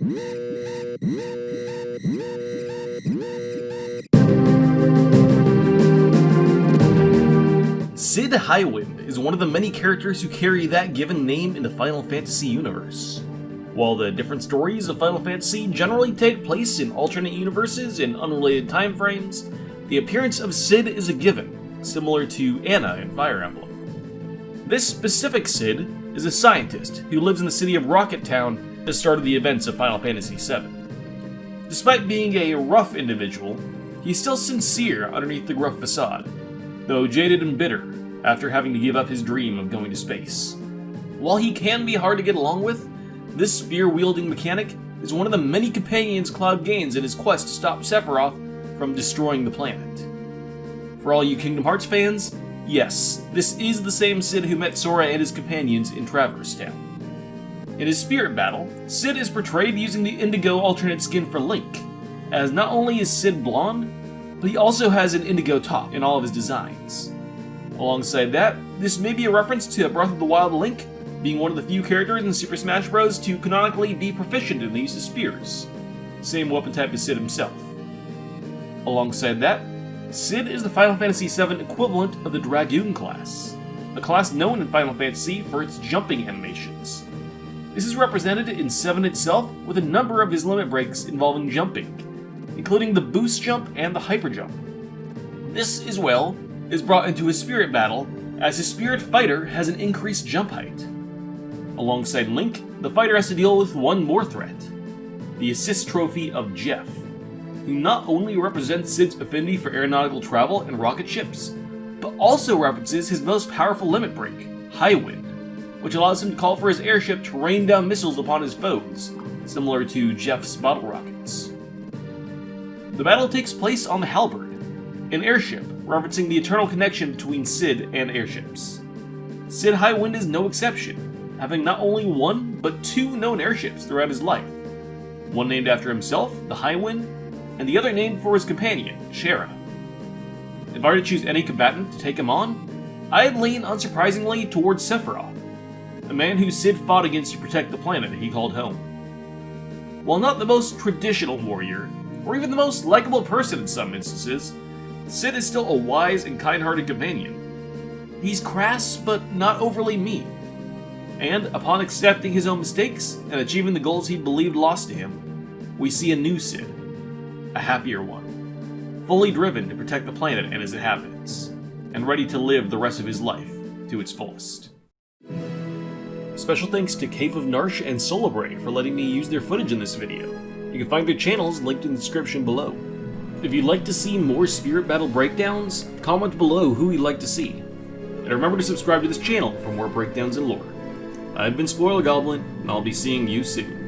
Cid Highwind is one of the many characters who carry that given name in the Final Fantasy universe. While the different stories of Final Fantasy generally take place in alternate universes and unrelated time frames, the appearance of Cid is a given, similar to Anna in Fire Emblem. This specific Cid is a scientist who lives in the city of Rocket Town at the start of the events of Final Fantasy VII. Despite being a rough individual, he's still sincere underneath the gruff facade, though jaded and bitter after having to give up his dream of going to space. While he can be hard to get along with, this spear-wielding mechanic is one of the many companions Cloud gains in his quest to stop Sephiroth from destroying the planet. For all you Kingdom Hearts fans, yes, this is the same Cid who met Sora and his companions in Traverse Town. In his spirit battle, Cid is portrayed using the indigo alternate skin for Link, as not only is Cid blonde, but he also has an indigo top in all of his designs. Alongside that, this may be a reference to Breath of the Wild Link being one of the few characters in Super Smash Bros. To canonically be proficient in the use of spears, same weapon type as Cid himself. Alongside that, Cid is the Final Fantasy VII equivalent of the Dragoon class, a class known in Final Fantasy for its jumping animations. This is represented in 7 itself with a number of his limit breaks involving jumping, including the boost jump and the hyper jump. This, as well, is brought into his spirit battle, as his spirit fighter has an increased jump height. Alongside Link, the fighter has to deal with one more threat, the assist trophy of Jeff, who not only represents Cid's affinity for aeronautical travel and rocket ships, but also references his most powerful limit break, Highwind, which allows him to call for his airship to rain down missiles upon his foes, similar to Jeff's bottle rockets. The battle takes place on the Halberd, an airship referencing the eternal connection between Cid and airships. Cid Highwind is no exception, having not only one, but 2 known airships throughout his life. One named after himself, the Highwind, and the other named for his companion, Shara. If I were to choose any combatant to take him on, I'd lean unsurprisingly towards Sephiroth, a man who Cid fought against to protect the planet he called home. While not the most traditional warrior, or even the most likable person in some instances, Cid is still a wise and kind-hearted companion. He's crass, but not overly mean. And upon accepting his own mistakes and achieving the goals he believed lost to him, we see a new Cid, a happier one, fully driven to protect the planet and its inhabitants, and ready to live the rest of his life to its fullest. Special thanks to Cave of Narsh and Solabre for letting me use their footage in this video. You can find their channels linked in the description below. If you'd like to see more Spirit Battle breakdowns, comment below who you'd like to see. And remember to subscribe to this channel for more breakdowns and lore. I've been Spoiler Goblin, and I'll be seeing you soon.